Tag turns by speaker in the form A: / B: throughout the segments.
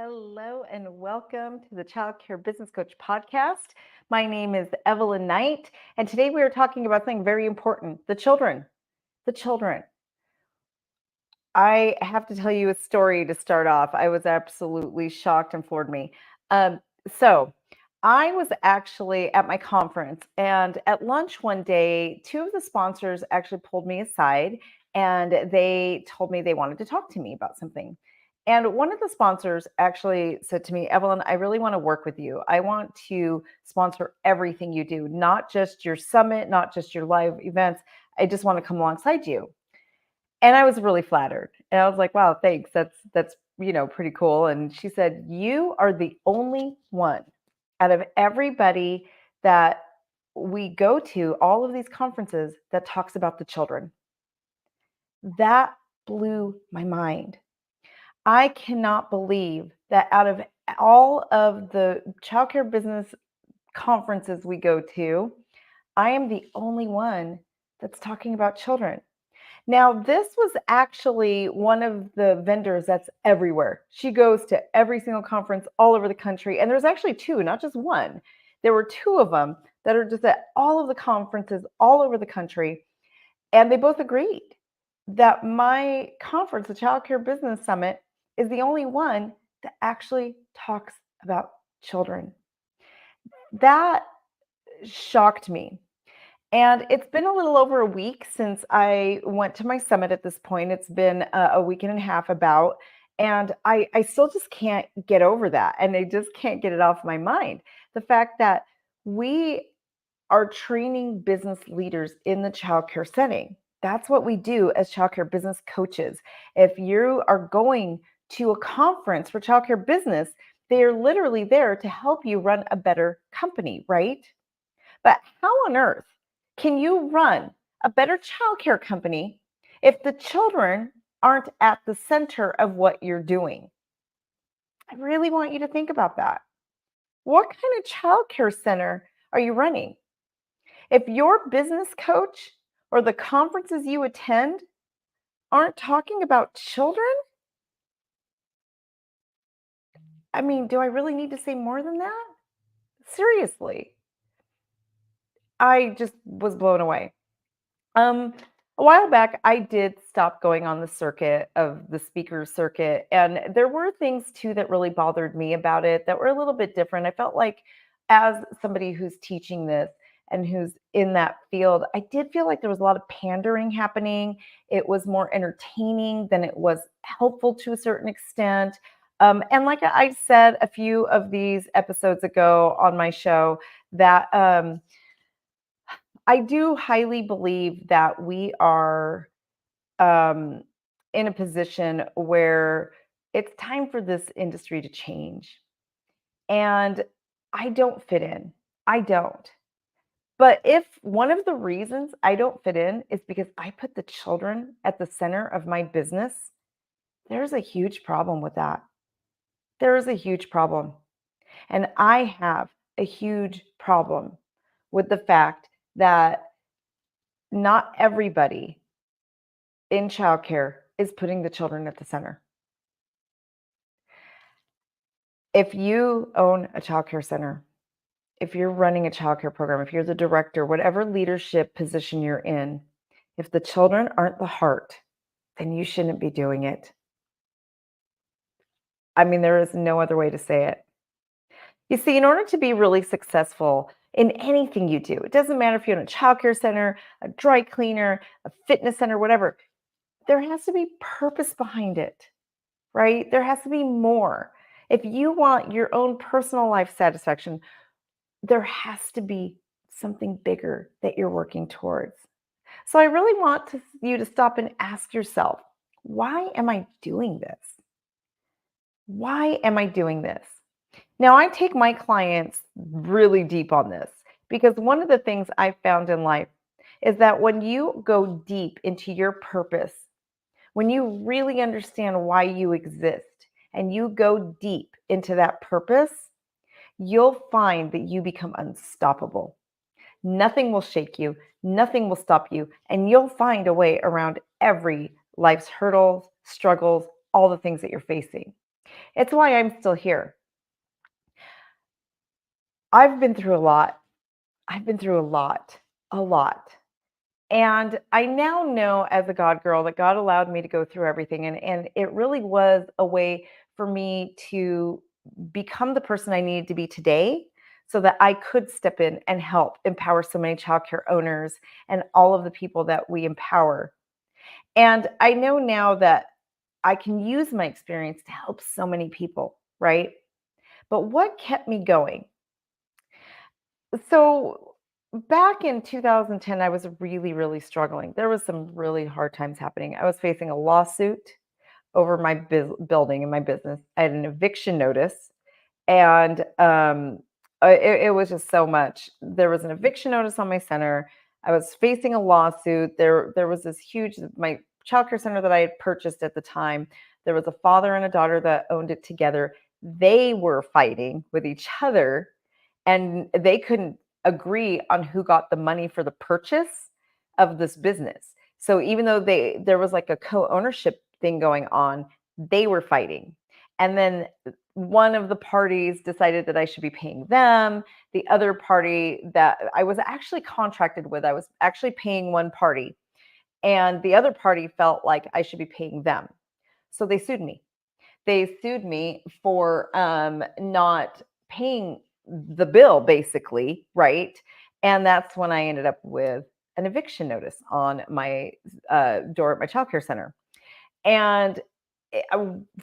A: Hello and welcome to the Child Care Business Coach podcast. My name is Evelyn Knight, and today we are talking about something very important, the children. The children. I have to tell you a story to start off. I was absolutely shocked and floored me. Um, so, I was actually at my conference, and at lunch one day, two of the sponsors actually pulled me aside and they told me they wanted to talk to me about something. And one of the sponsors actually said to me, Evelyn, I really want to work with you. I want to sponsor everything you do, not just your summit, not just your live events. I just want to come alongside you. And I was really flattered. And I was like, wow, thanks. That's pretty cool. And she said, you are the only one out of everybody that we go to all of these conferences that talks about the children. That blew my mind. I cannot believe that out of all of the childcare business conferences we go to, I am the only one that's talking about children. Now, this was actually one of the vendors that's everywhere. She goes to every single conference all over the country. And there's actually two, not just one. There were two of them that are just at all of the conferences all over the country. And they both agreed that my conference, the Child Care Business Summit, is the only one that actually talks about children. That shocked me. And it's been a little over a week since I went to my summit at this point. It's been a week and a half about, and I still just can't get over that. And I just can't get it off my mind. The fact that we are training business leaders in the childcare setting. That's what we do as childcare business coaches. If you are going to a conference for childcare business, they are literally there to help you run a better company, right? But how on earth can you run a better childcare company if the children aren't at the center of what you're doing? I really want you to think about that. What kind of childcare center are you running? If your business coach or the conferences you attend aren't talking about children, I mean, do I really need to say more than that? Seriously, I just was blown away. Um, a while back, I did stop going on the circuit of the speaker circuit, and there were things too that really bothered me about it that were a little bit different. I felt like, as somebody who's teaching this and who's in that field, I did feel like there was a lot of pandering happening. It was more entertaining than it was helpful to a certain extent. And like I said a few of these episodes ago on my show, that I do highly believe that we are um, in a position where it's time for this industry to change. And I don't fit in. I don't. But if one of the reasons I don't fit in is because I put the children at the center of my business, there's a huge problem with that. There is a huge problem. And I have a huge problem with the fact that not everybody in childcare is putting the children at the center. If you own a childcare center, if you're running a childcare program, if you're the director, whatever leadership position you're in, if the children aren't the heart, then you shouldn't be doing it. I mean, there is no other way to say it. You see, in order to be really successful in anything you do, it doesn't matter if you're in a childcare center, a dry cleaner, a fitness center, whatever, there has to be purpose behind it, right? There has to be more. If you want your own personal life satisfaction, there has to be something bigger that you're working towards. So I really want you to stop and ask yourself, why am I doing this? Why am I doing this? Now, I take my clients really deep on this because one of the things I've found in life is that when you go deep into your purpose, when you really understand why you exist and you go deep into that purpose, you'll find that you become unstoppable. Nothing will shake you, nothing will stop you, and you'll find a way around every life's hurdles, struggles, all the things that you're facing. It's why I'm still here. I've been through a lot. I've been through a lot, a lot. And I now know as a God girl that God allowed me to go through everything. And it really was a way for me to become the person I needed to be today so that I could step in and help empower so many childcare owners and all of the people that we empower. And I know now that I can use my experience to help so many people, right? But what kept me going? So back in 2010, I was really, really struggling. There was some really hard times happening. I was facing a lawsuit over my building and my business. I had an eviction notice, and it was just so much. There was an eviction notice on my center. I was facing a lawsuit. There was this huge my childcare center that I had purchased at the time. There was a father and a daughter that owned it together. They were fighting with each other, and they couldn't agree on who got the money for the purchase of this business. So even though there was like a co-ownership thing going on, they were fighting. And then one of the parties decided that I should be paying them. The other party that I was actually contracted with, I was actually paying one party, and the other party felt like I should be paying them. So they sued me. They sued me for not paying the bill, basically, right? And that's when I ended up with an eviction notice on my door at my childcare center. And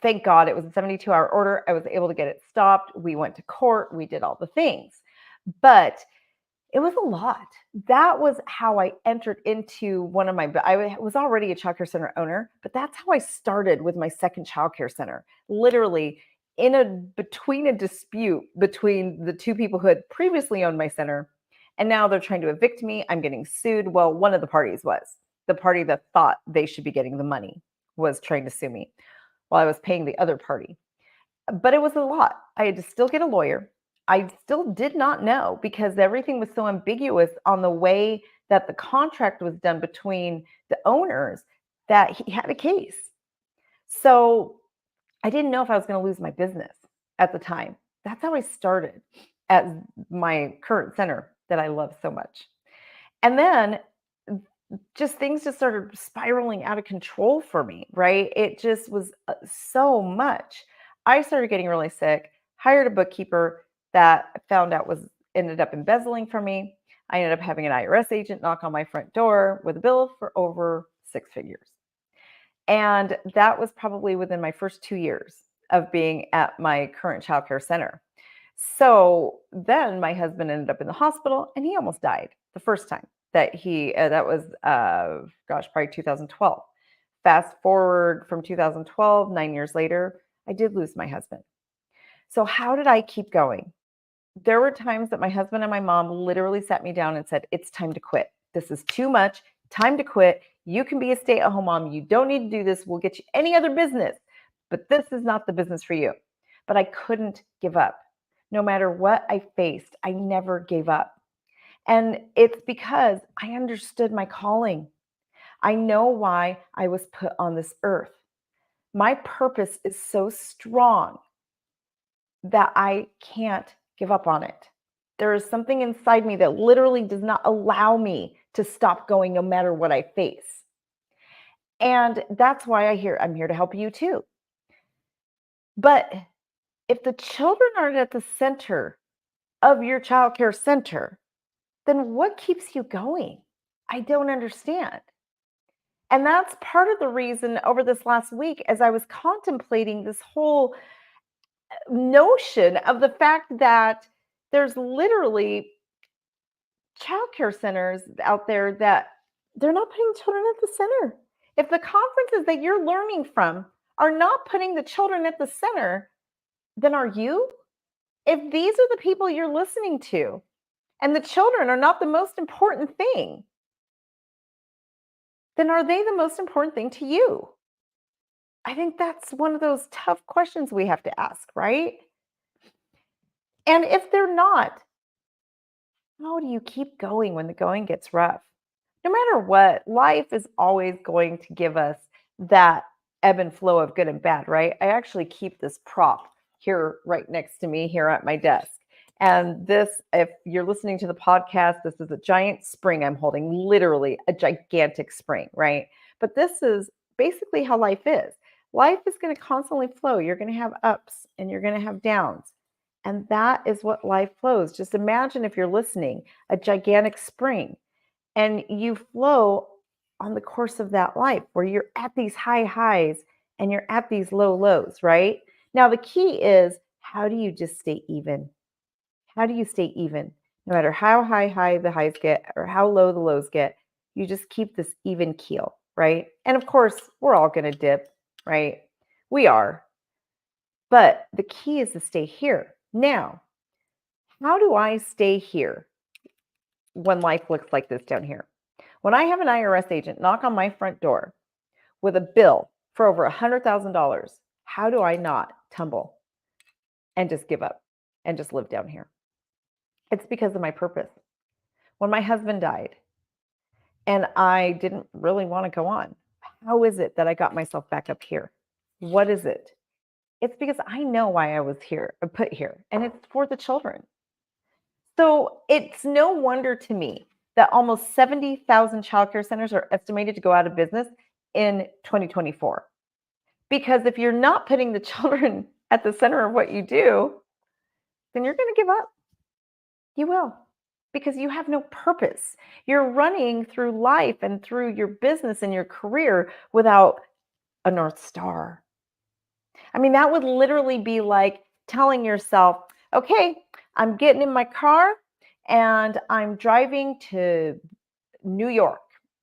A: thank God it was a 72-hour order. I was able to get it stopped. We went to court. We did all the things. But it was a lot. That was how I entered into one of my I was already a childcare center owner, but that's how I started with my second childcare center. Literally between a dispute between the two people who had previously owned my center, and now they're trying to evict me. I'm getting sued. Well, one of the parties was. The party that thought they should be getting the money was trying to sue me while I was paying the other party. But it was a lot. I had to still get a lawyer. I still did not know because everything was so ambiguous on the way that the contract was done between the owners that he had a case. So I didn't know if I was going to lose my business at the time. That's how I started at my current center that I love so much. And then just things just started spiraling out of control for me, right? It just was so much. I started getting really sick, hired a bookkeeper that found out was ended up embezzling from me. I ended up having an IRS agent knock on my front door with a bill for over six figures. And that was probably within my first 2 years of being at my current childcare center. So then my husband ended up in the hospital and he almost died the first time that was, gosh, probably 2012. Fast forward from 2012, 9 years later, I did lose my husband. So how did I keep going? There were times that my husband and my mom literally sat me down and said, "It's time to quit. This is too much. Time to quit. You can be a stay-at-home mom. You don't need to do this. We'll get you any other business, but this is not the business for you." But I couldn't give up. No matter what I faced, I never gave up. And it's because I understood my calling. I know why I was put on this earth. My purpose is so strong that I can't give up on it. There is something inside me that literally does not allow me to stop going no matter what I face. And that's why I'm here to help you too. But if the children aren't at the center of your childcare center, then what keeps you going? I don't understand. And that's part of the reason over this last week, as I was contemplating this whole notion of the fact that there's literally childcare centers out there that they're not putting children at the center. If the conferences that you're learning from are not putting the children at the center, then are you? If these are the people you're listening to and the children are not the most important thing, then are they the most important thing to you? I think that's one of those tough questions we have to ask, right? And if they're not, how do you keep going when the going gets rough? No matter what, life is always going to give us that. ebb and flow of good and bad, right? I actually keep this prop here right next to me here at my desk. And this, if you're listening to the podcast, this is a giant spring I'm holding, literally a gigantic spring, right? But this is basically how life is. Life is going to constantly flow. You're going to have ups and you're going to have downs. And that is what life flows. Just imagine, if you're listening, a gigantic spring, and you flow on the course of that life where you're at these high highs and you're at these low lows, right? Now, the key is, how do you just stay even? How do you stay even? No matter how high the highs get or how low the lows get, you just keep this even keel, right? And of course, we're all going to dip, right? We are. But the key is to stay here. Now, how do I stay here when life looks like this down here? When I have an IRS agent knock on my front door with a bill for over $100,000, how do I not tumble and just give up and just live down here? It's because of my purpose. When my husband died and I didn't really want to go on, how is it that I got myself back up here? What is it? It's because I know why I was here, put here, and it's for the children. So it's no wonder to me that almost 70,000 childcare centers are estimated to go out of business in 2024. Because if you're not putting the children at the center of what you do, then you're going to give up. You will, because you have no purpose. You're running through life and through your business and your career without a North Star. I mean, that would literally be like telling yourself, okay, I'm getting in my car and I'm driving to New York,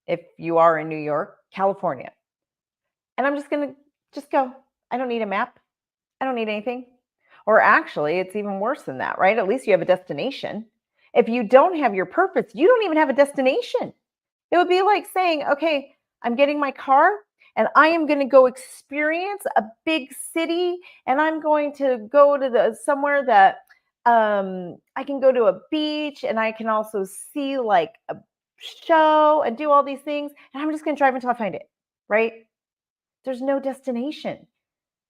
A: if you are in New York, California. And I'm just going to just go. I don't need a map. I don't need anything. Or actually, it's even worse than that, right? At least you have a destination. If you don't have your purpose, you don't even have a destination. It would be like saying, okay, I'm getting my car and I am going to go experience a big city, and I'm going to go to the somewhere that I can go to a beach, and I can also see like a show and do all these things. And I'm just going to drive until I find it, right? There's no destination.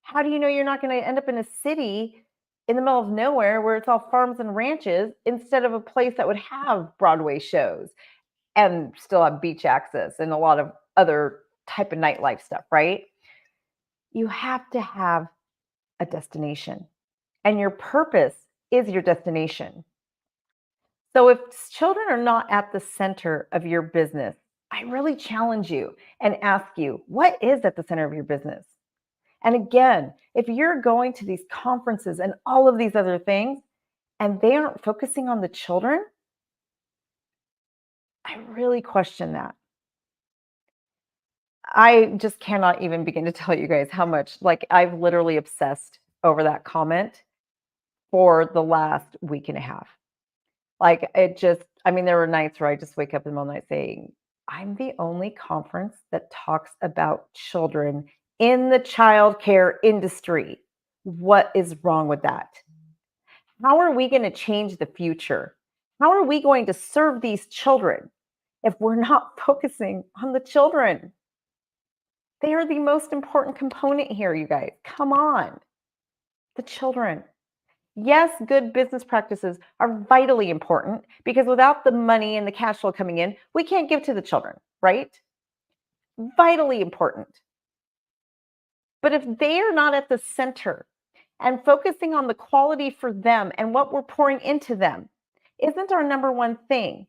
A: How do you know you're not going to end up in a city in the middle of nowhere where it's all farms and ranches instead of a place that would have Broadway shows and still have beach access and a lot of other type of nightlife stuff, right? You have to have a destination, and your purpose is your destination. So if children are not at the center of your business, I really challenge you and ask you, what is at the center of your business? And again, if you're going to these conferences and all of these other things, and they aren't focusing on the children, I really question that. I just cannot even begin to tell you guys how much, like, I've literally obsessed over that comment for the last week and a half. Like, it just, I mean, there were nights where I just wake up in the middle of the night saying, I'm the only conference that talks about children in the childcare industry. What is wrong with that? How are we going to change the future? How are we going to serve these children if we're not focusing on the children? They are the most important component here, you guys. Come on. The children. Yes, good business practices are vitally important, because without the money and the cash flow coming in, we can't give to the children, right? Vitally important. But if they are not at the center and focusing on the quality for them and what we're pouring into them isn't our number one thing,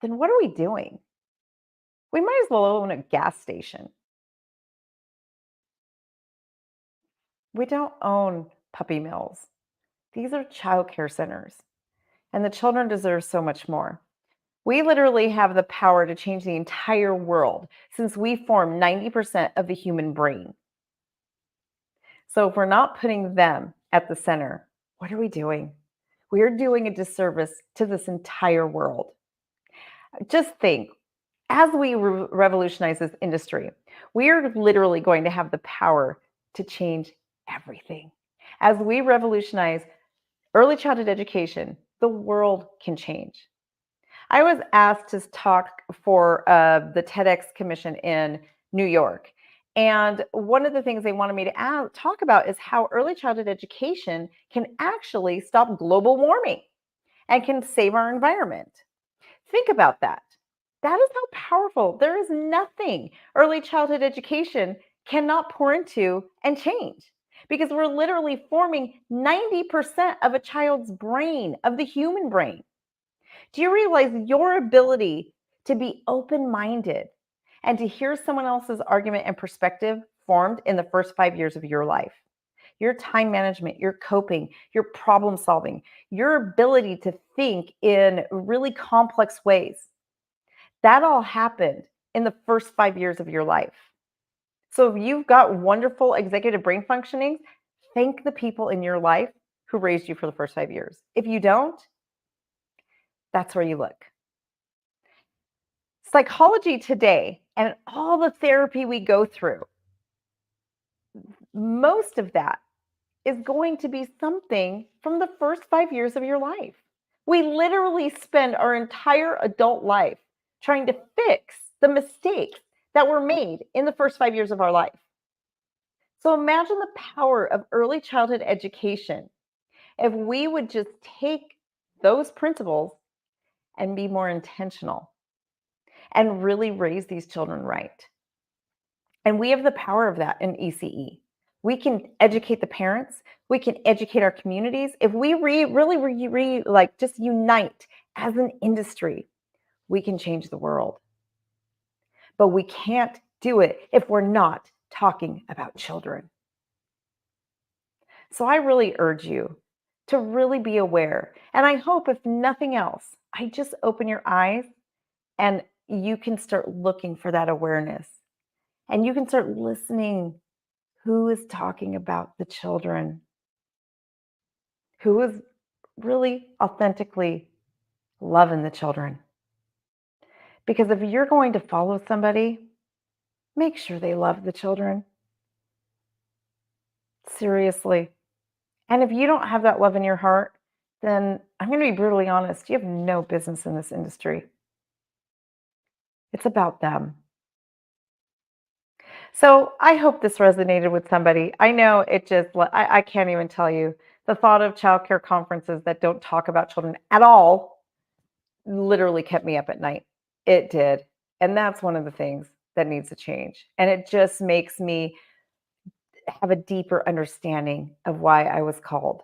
A: then what are we doing? We might as well own a gas station. We don't own puppy mills. These are childcare centers, and the children deserve so much more. We literally have the power to change the entire world, since we form 90% of the human brain. So if we're not putting them at the center, what are we doing? We are doing a disservice to this entire world. Just think, as we revolutionize this industry, we are literally going to have the power to change everything. As we revolutionize early childhood education, the world can change. I was asked to talk for the TEDx Commission in New York, And one of the things they wanted me to talk about is how early childhood education can actually stop global warming and can save our environment. Think about that. That is how powerful. There is nothing early childhood education cannot pour into and change, because we're literally forming 90% of a child's brain, of the human brain. Do you realize your ability to be open minded and to hear someone else's argument and perspective formed in the first 5 years of your life? Your time management, your coping, your problem solving, your ability to think in really complex ways. That all happened in the first 5 years of your life. So if you've got wonderful executive brain functioning, thank the people in your life who raised you for the first 5 years. If you don't, that's where you look. Psychology today and all the therapy we go through, most of that is going to be something from the first 5 years of your life. We literally spend our entire adult life trying to fix the mistakes that were made in the first 5 years of our life. So imagine the power of early childhood education if we would just take those principles and be more intentional and really raise these children right. And we have the power of that in ECE. We can educate the parents. We can educate our communities. If we really like just unite as an industry, we can change the world. But we can't do it if we're not talking about children. So I really urge you to really be aware. And I hope, if nothing else, I just open your eyes and you can start looking for that awareness. And you can start listening. Who is talking about the children? Who is really authentically loving the children? Because if you're going to follow somebody, make sure they love the children. Seriously. And if you don't have that love in your heart, then I'm going to be brutally honest, you have no business in this industry. It's about them. So I hope this resonated with somebody. I know it just, I can't even tell you, the thought of childcare conferences that don't talk about children at all literally kept me up at night. It did. And that's one of the things that needs to change. And it just makes me have a deeper understanding of why I was called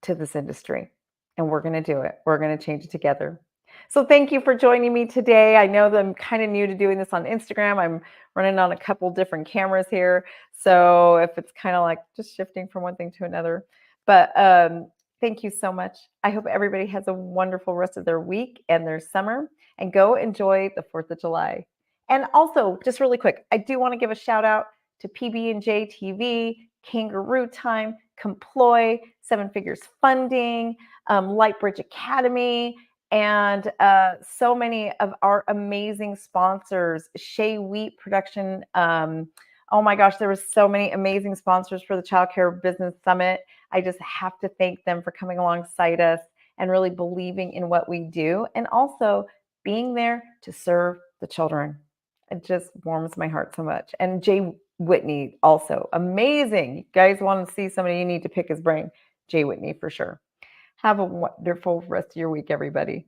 A: to this industry. And we're going to do it. We're going to change it together. So thank you for joining me today. I know that I'm kind of new to doing this on Instagram. I'm running on a couple different cameras here. So if it's kind of like just shifting from one thing to another, but thank you so much. I hope everybody has a wonderful rest of their week and their summer, and go enjoy the 4th of July. And also, just really quick, I do want to give a shout out to PB&J TV, Kangaroo Time, Comploy, Seven Figures Funding, Lightbridge Academy, and so many of our amazing sponsors. Shea Wheat Production. Oh my gosh, there was so many amazing sponsors for the Child Care Business Summit. I just have to thank them for coming alongside us and really believing in what we do, and also being there to serve the children. It just warms my heart so much. And Jay Whitney, also amazing. You guys want to see somebody, you need to pick his brain. Jay Whitney for sure. Have a wonderful rest of your week, everybody.